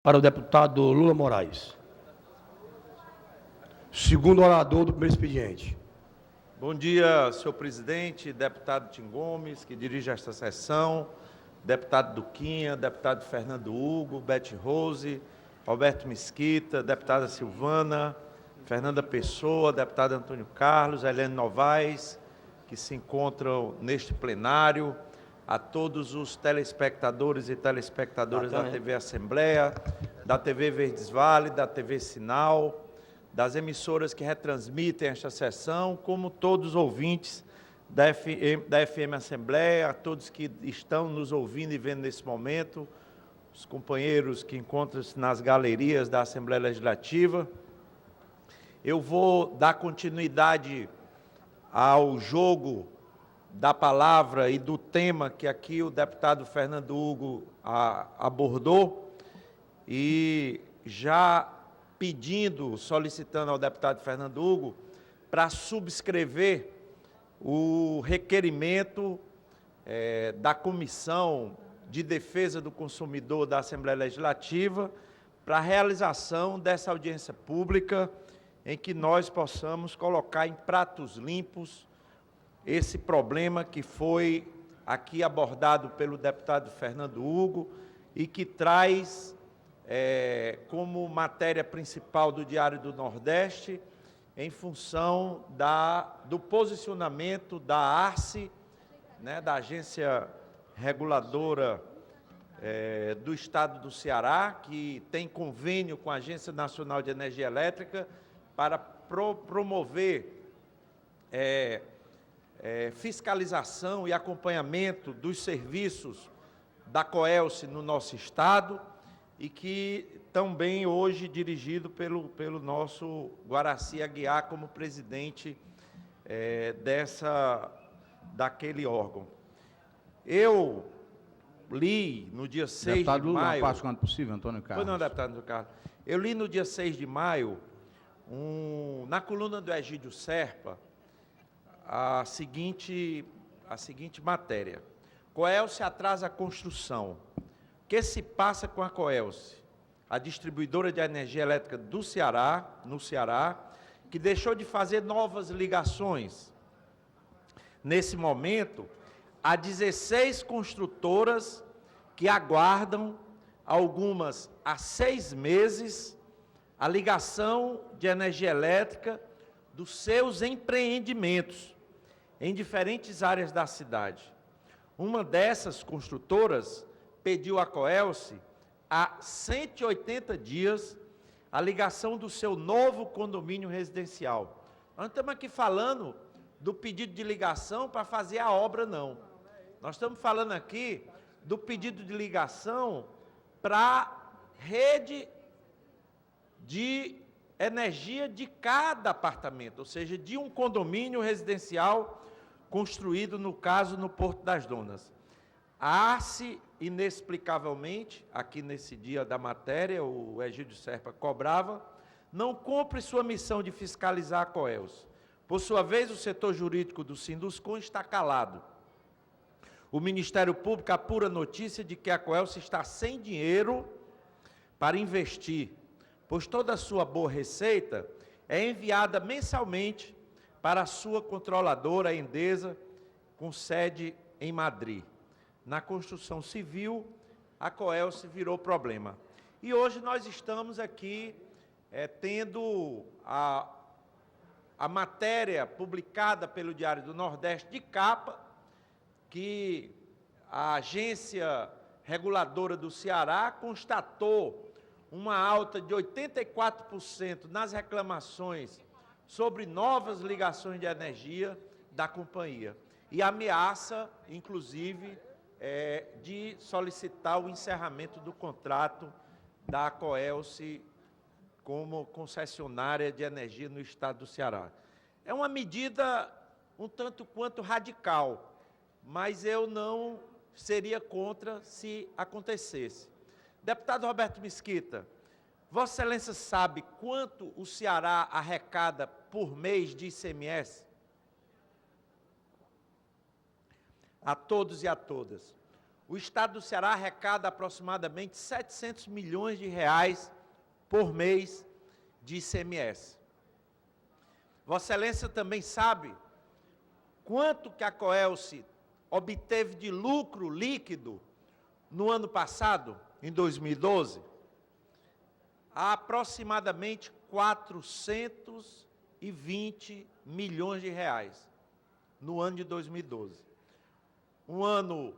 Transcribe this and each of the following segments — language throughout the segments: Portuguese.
Para o deputado Lula Moraes. Segundo orador do primeiro expediente. Bom dia, senhor presidente, deputado Tim Gomes, que dirige esta sessão, deputado Duquinha, deputado Fernando Hugo, Bete Rose, Roberto Mesquita, deputada Silvana, Fernanda Pessoa, deputado Antônio Carlos, Helene Novaes, que se encontram neste plenário, a todos os telespectadores e telespectadoras da TV Assembleia, da TV Verdes Vale, da TV Sinal, das emissoras que retransmitem esta sessão, como todos os ouvintes da FM Assembleia, a todos que estão nos ouvindo e vendo nesse momento, os companheiros que encontram-se nas galerias da Assembleia Legislativa. Eu vou dar continuidade ao jogo da palavra e do tema que aqui o deputado Fernando Hugo abordou, e já pedindo, solicitando ao deputado Fernando Hugo para subscrever o requerimento da Comissão de Defesa do Consumidor da Assembleia Legislativa para a realização dessa audiência pública em que nós possamos colocar em pratos limpos esse problema que foi aqui abordado pelo deputado Fernando Hugo e que traz como matéria principal do Diário do Nordeste, em função do posicionamento da ARCE, da Agência Reguladora do Estado do Ceará, que tem convênio com a Agência Nacional de Energia Elétrica para promover fiscalização e acompanhamento dos serviços da Coelce no nosso Estado, e que também hoje dirigido pelo nosso Guaraci Aguiar como presidente daquele órgão. Eu li no dia 6 deputado de Lula, maio... Deputado Lula, quando possível, Antônio Carlos. Pois não, deputado Antônio Carlos. Eu li no dia 6 de maio, na coluna do Egídio Serpa, a seguinte matéria. Coelce atrasa a construção. O que se passa com a Coelce, a distribuidora de energia elétrica do Ceará, no Ceará, que deixou de fazer novas ligações? Nesse momento, há 16 construtoras que aguardam, algumas há 6 meses, a ligação de energia elétrica dos seus empreendimentos em diferentes áreas da cidade. Uma dessas construtoras pediu à Coelce, há 180 dias, a ligação do seu novo condomínio residencial. Nós não estamos aqui falando do pedido de ligação para fazer a obra, não. Nós estamos falando aqui do pedido de ligação para a rede de energia de cada apartamento, ou seja, de um condomínio residencial construído, no caso, no Porto das Donas. A ARCE, inexplicavelmente, aqui nesse dia da matéria, o Egídio Serpa cobrava, não cumpre sua missão de fiscalizar a Coelce. Por sua vez, o setor jurídico do Sinduscom está calado. O Ministério Público apura notícia de que a Coelce está sem dinheiro para investir, pois toda a sua boa receita é enviada mensalmente para a sua controladora, a Endesa, com sede em Madrid. Na construção civil, a Coelce virou problema. E hoje nós estamos aqui tendo a matéria publicada pelo Diário do Nordeste de capa, que a Agência Reguladora do Ceará constatou uma alta de 84% nas reclamações sobre novas ligações de energia da companhia. E ameaça, inclusive, de solicitar o encerramento do contrato da Coelce como concessionária de energia no estado do Ceará. É uma medida um tanto quanto radical, mas eu não seria contra se acontecesse. Deputado Roberto Mesquita, Vossa Excelência sabe quanto o Ceará arrecada por mês de ICMS? A todos e a todas. o Estado do Ceará arrecada aproximadamente 700 milhões de reais por mês de ICMS. Vossa Excelência também sabe quanto que a Coelce obteve de lucro líquido no ano passado, em 2012? Aproximadamente 420 milhões de reais no ano de 2012. Um ano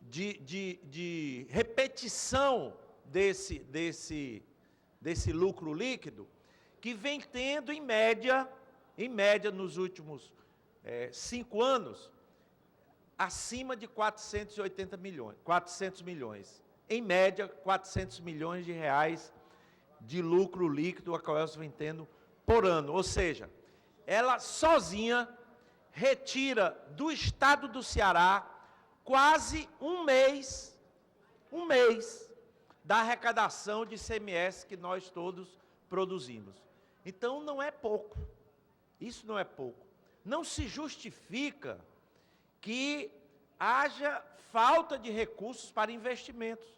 de repetição desse lucro líquido, que vem tendo, em média, nos últimos 5 anos, acima de 400 milhões. Em média, 400 milhões de reais de lucro líquido a Coelce vem tendo por ano. Ou seja, ela sozinha retira do Estado do Ceará quase um mês da arrecadação de ICMS que nós todos produzimos. Então, não é pouco. Isso não é pouco. Não se justifica que haja falta de recursos para investimentos,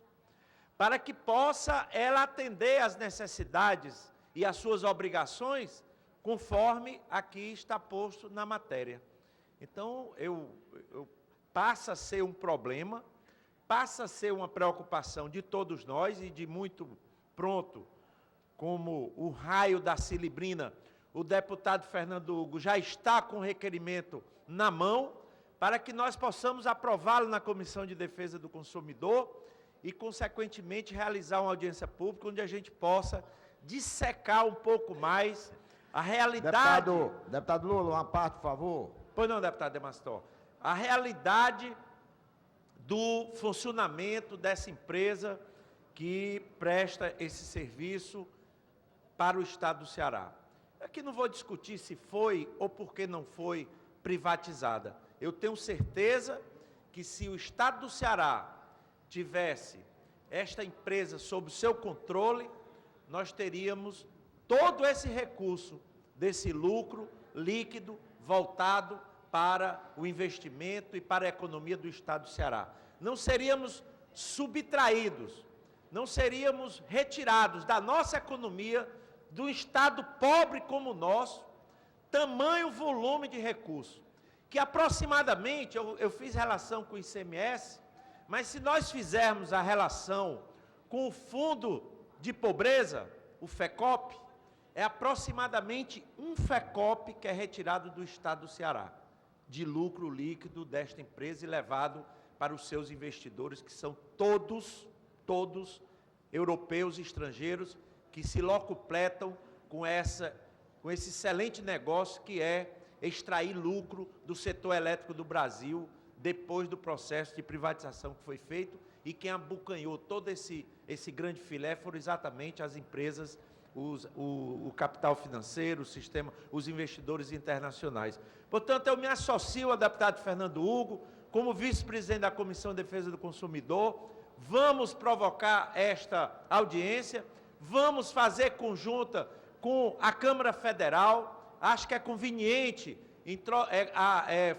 para que possa ela atender às necessidades e às suas obrigações, conforme aqui está posto na matéria. Então, passa a ser um problema, passa a ser uma preocupação de todos nós e de muito pronto, como o raio da Cilibrina, o deputado Fernando Hugo já está com o requerimento na mão, para que nós possamos aprová-lo na Comissão de Defesa do Consumidor e, consequentemente, realizar uma audiência pública onde a gente possa dissecar um pouco mais a realidade... Deputado Lula, uma parte, por favor. Pois não, deputado Demastor. A realidade do funcionamento dessa empresa que presta esse serviço para o Estado do Ceará. Aqui não vou discutir se foi ou por que não foi privatizada. Eu tenho certeza que se o Estado do Ceará tivesse esta empresa sob o seu controle, nós teríamos todo esse recurso desse lucro líquido voltado para o investimento e para a economia do Estado do Ceará. Não seríamos subtraídos, não seríamos retirados da nossa economia, do Estado pobre como o nosso, tamanho volume de recursos, que aproximadamente, eu fiz relação com o ICMS, mas se nós fizermos a relação com o Fundo de Pobreza, o FECOP, é aproximadamente um FECOP que é retirado do Estado do Ceará, de lucro líquido desta empresa e levado para os seus investidores, que são todos europeus e estrangeiros, que se locupletam com esse excelente negócio que é extrair lucro do setor elétrico do Brasil, depois do processo de privatização que foi feito, e quem abocanhou todo esse grande filé foram exatamente as empresas, o capital financeiro, o sistema, os investidores internacionais. Portanto, eu me associo ao deputado Fernando Hugo, como vice-presidente da Comissão de Defesa do Consumidor, vamos provocar esta audiência, vamos fazer conjunta com a Câmara Federal, acho que é conveniente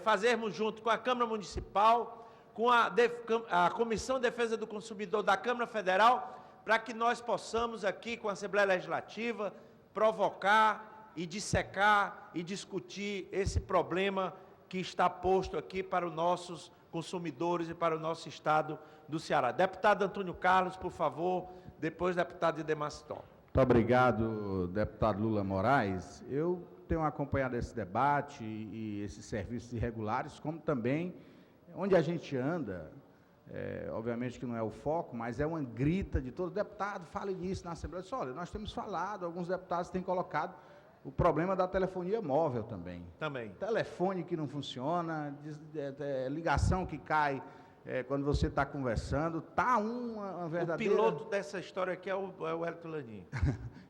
fazermos junto com a Câmara Municipal, com a Comissão de Defesa do Consumidor da Câmara Federal, para que nós possamos aqui com a Assembleia Legislativa provocar e dissecar e discutir esse problema que está posto aqui para os nossos consumidores e para o nosso Estado do Ceará. Deputado Antônio Carlos, por favor, depois deputado Demastor. Muito obrigado, deputado Lula Moraes. Eu tenho acompanhado esse debate e esses serviços irregulares, como também onde a gente anda, obviamente que não é o foco, mas é uma grita de todo deputado, fale disso na Assembleia. Olha, nós temos falado, alguns deputados têm colocado o problema da telefonia móvel também. Telefone que não funciona, ligação que cai quando você está conversando, está uma verdadeira... O piloto dessa história aqui é o Hélio Tulanin.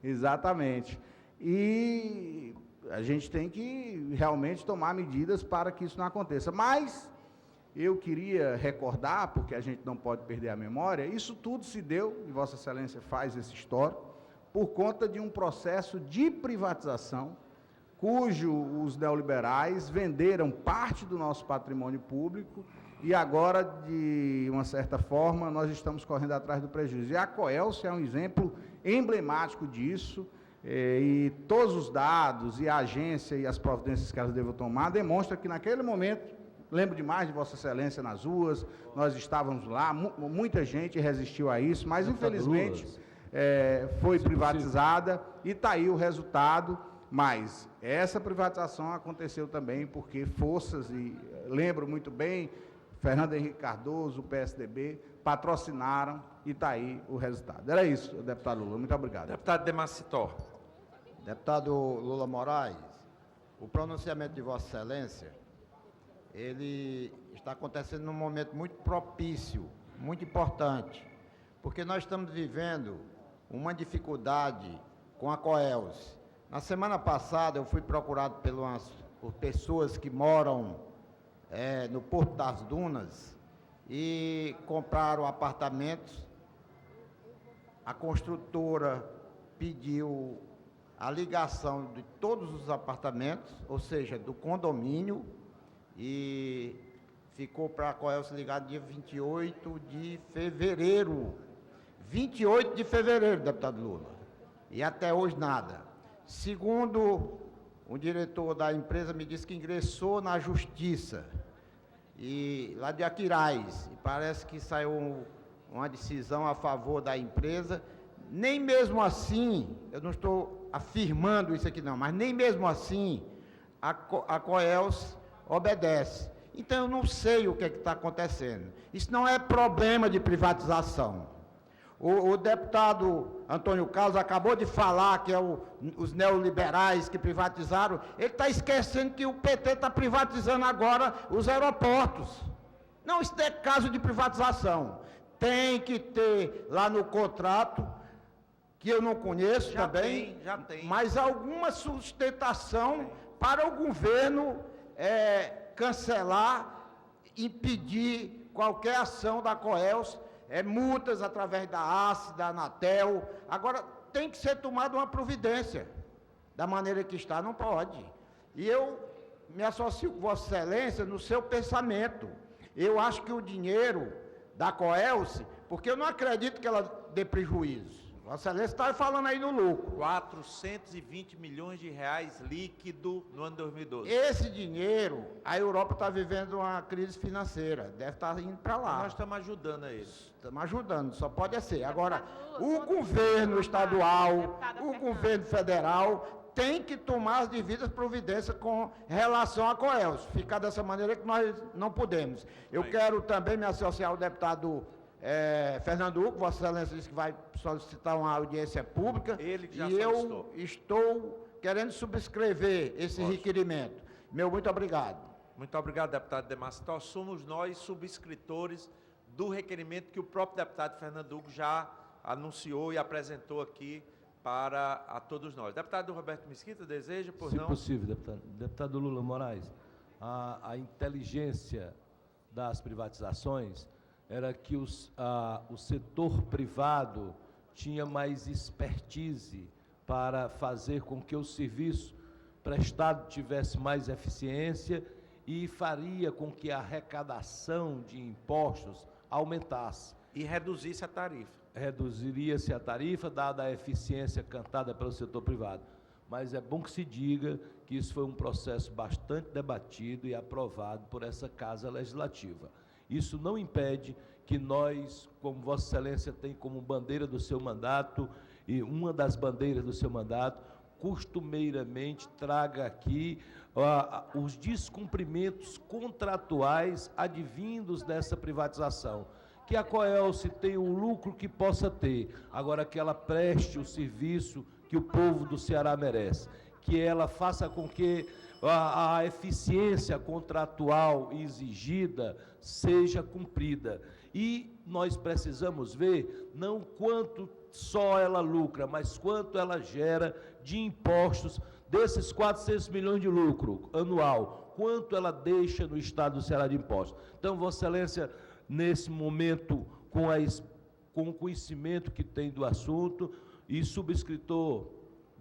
Exatamente. E a gente tem que realmente tomar medidas para que isso não aconteça. Mas eu queria recordar, porque a gente não pode perder a memória, isso tudo se deu, e Vossa Excelência faz esse histórico, por conta de um processo de privatização cujo os neoliberais venderam parte do nosso patrimônio público e agora, de uma certa forma, nós estamos correndo atrás do prejuízo. E a Coelce é um exemplo emblemático disso, e todos os dados e a agência e as providências que elas devem tomar demonstram que naquele momento, lembro demais de Vossa Excelência nas ruas, nós estávamos lá, muita gente resistiu a isso, mas infelizmente foi privatizada e está aí o resultado. Mas essa privatização aconteceu também porque forças, e lembro muito bem, Fernando Henrique Cardoso, o PSDB, patrocinaram e está aí o resultado. Era isso, deputado Lula. Muito obrigado. Deputado Demarcitor. Deputado Lula Moraes, o pronunciamento de Vossa Excelência, ele está acontecendo num momento muito propício, muito importante, porque nós estamos vivendo uma dificuldade com a Coelce. Na semana passada, eu fui procurado por pessoas que moram no Porto das Dunas e compraram apartamentos. A construtora pediu a ligação de todos os apartamentos, ou seja, do condomínio, e ficou para a Coelce ligado dia 28 de fevereiro. 28 de fevereiro, deputado Lula. E até hoje nada. Segundo o diretor da empresa me disse que ingressou na justiça, e lá de Aquiraz, e parece que saiu uma decisão a favor da empresa. Nem mesmo assim, eu não estou afirmando isso aqui não, mas nem mesmo assim a Coelce obedece. Então eu não sei o que está acontecendo. Isso não é problema de privatização. O deputado Antônio Carlos acabou de falar que os neoliberais que privatizaram. Ele está esquecendo que o PT está privatizando agora os aeroportos. Não, isso é caso de privatização. Tem que ter lá no contrato, que eu não conheço também, Já tem. mas alguma sustentação para o governo cancelar, impedir qualquer ação da Coelce, multas através da ACE, da Anatel. Agora, tem que ser tomada uma providência, da maneira que está, não pode. E eu me associo com Vossa Excelência no seu pensamento. Eu acho que o dinheiro da Coelce, porque eu não acredito que ela dê prejuízo. Vossa Excelência está falando aí no lucro. 420 milhões de reais líquido no ano 2012. Esse dinheiro, a Europa está vivendo uma crise financeira, deve estar indo para lá. Nós estamos ajudando a eles. Estamos ajudando, só pode ser. Agora, o governo estadual, o governo federal tem que tomar as devidas providências com relação à Coelce. Ficar dessa maneira que nós não podemos. Eu quero também me associar ao deputado Fernando Hugo. Vossa Excelência disse que vai solicitar uma audiência pública. Ele que já e solicitou. eu estou querendo subscrever esse requerimento. Muito obrigado. Muito obrigado, deputado Demarcitor. Somos nós subscritores do requerimento que o próprio deputado Fernando Hugo já anunciou e apresentou aqui para a todos nós. Deputado Roberto Mesquita, deseja, por Se não? possível, deputado. Deputado Lula Moraes, a inteligência das privatizações era que o setor privado tinha mais expertise para fazer com que o serviço prestado tivesse mais eficiência e faria com que a arrecadação de impostos aumentasse. E reduzisse a tarifa. Reduziria-se a tarifa, dada a eficiência cantada pelo setor privado. Mas é bom que se diga que isso foi um processo bastante debatido e aprovado por essa Casa Legislativa. Isso não impede que nós, como Vossa Excelência tem como bandeira do seu mandato, e uma das bandeiras do seu mandato, costumeiramente traga aqui os descumprimentos contratuais advindos dessa privatização. Que a Coelce tenha o lucro que possa ter, agora que ela preste o serviço que o povo do Ceará merece, que ela faça com que a eficiência contratual exigida seja cumprida. E nós precisamos ver não quanto só ela lucra, mas quanto ela gera de impostos desses 400 milhões de lucro anual, quanto ela deixa no estado do Ceará de impostos. Então, Vossa Excelência, nesse momento, com o conhecimento que tem do assunto, e subscritor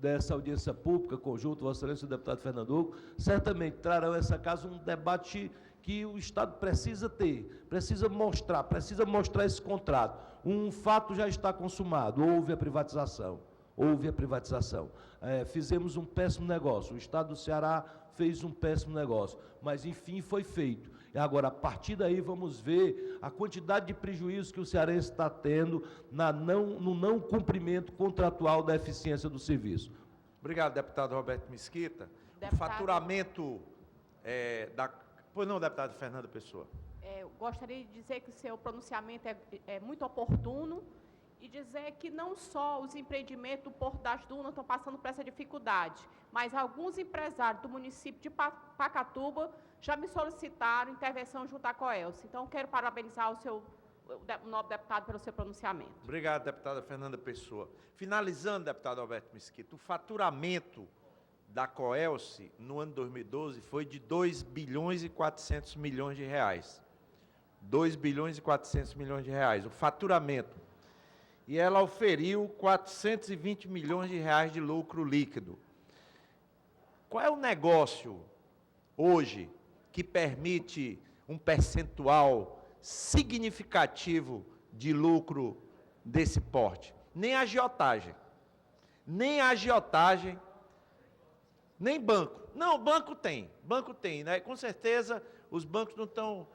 dessa audiência pública conjunta, Vossa Excelência e o deputado Fernando Hugo, certamente trarão a essa casa um debate que o Estado precisa ter, precisa mostrar esse contrato. Um fato já está consumado, houve a privatização. Fizemos um péssimo negócio, o Estado do Ceará fez um péssimo negócio, mas enfim foi feito. E agora, a partir daí, vamos ver a quantidade de prejuízos que o cearense está tendo no não cumprimento contratual da eficiência do serviço. Obrigado, deputado Roberto Mesquita. Deputado. O faturamento Pois não, deputado Fernando Pessoa. Eu gostaria de dizer que o seu pronunciamento é muito oportuno e dizer que não só os empreendimentos do Porto das Dunas estão passando por essa dificuldade, mas alguns empresários do município de Pacatuba já me solicitaram intervenção junto à Coelce. Então, quero parabenizar o nobre deputado pelo seu pronunciamento. Obrigado, deputada Fernanda Pessoa. Finalizando, deputado Alberto Mesquita, o faturamento da Coelce no ano 2012 foi de 2 bilhões e 400 milhões de reais. 2 bilhões e 400 milhões de reais, o faturamento. E ela oferiu 420 milhões de reais de lucro líquido. Qual é o negócio hoje que permite um percentual significativo de lucro desse porte? Nem agiotagem. Nem agiotagem, nem banco. Não, banco tem, né? Com certeza os bancos não estão...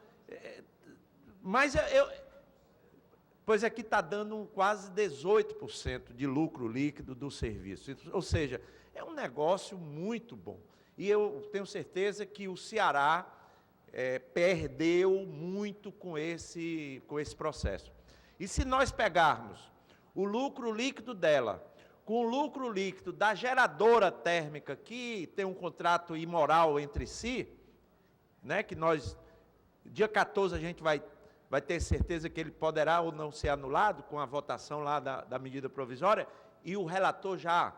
Pois aqui está dando quase 18% de lucro líquido do serviço. Ou seja, é um negócio muito bom. E eu tenho certeza que o Ceará perdeu muito com esse processo. E se nós pegarmos o lucro líquido dela, com o lucro líquido da geradora térmica, que tem um contrato imoral entre si, né, que nós, dia 14, a gente vai ter certeza que ele poderá ou não ser anulado com a votação lá da medida provisória, e o relator já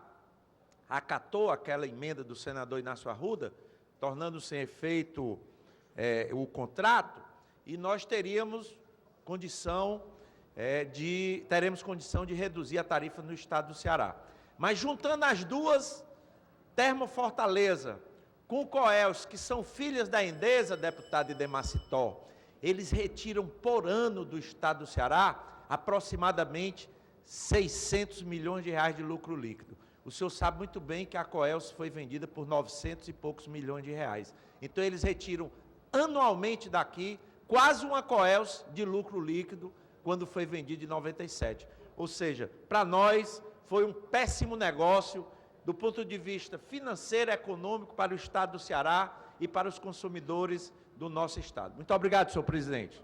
acatou aquela emenda do senador Inácio Arruda, tornando sem efeito o contrato, e nós teremos condição de reduzir a tarifa no estado do Ceará. Mas juntando as duas, Termofortaleza com o Coelce, que são filhas da Endesa, deputado Idemacitó, eles retiram por ano do estado do Ceará aproximadamente 600 milhões de reais de lucro líquido. O senhor sabe muito bem que a Coelce foi vendida por 900 e poucos milhões de reais. Então, eles retiram anualmente daqui quase uma Coelce de lucro líquido quando foi vendida em 97. Ou seja, para nós foi um péssimo negócio do ponto de vista financeiro e econômico para o estado do Ceará e para os consumidores do nosso estado. Muito obrigado, senhor presidente.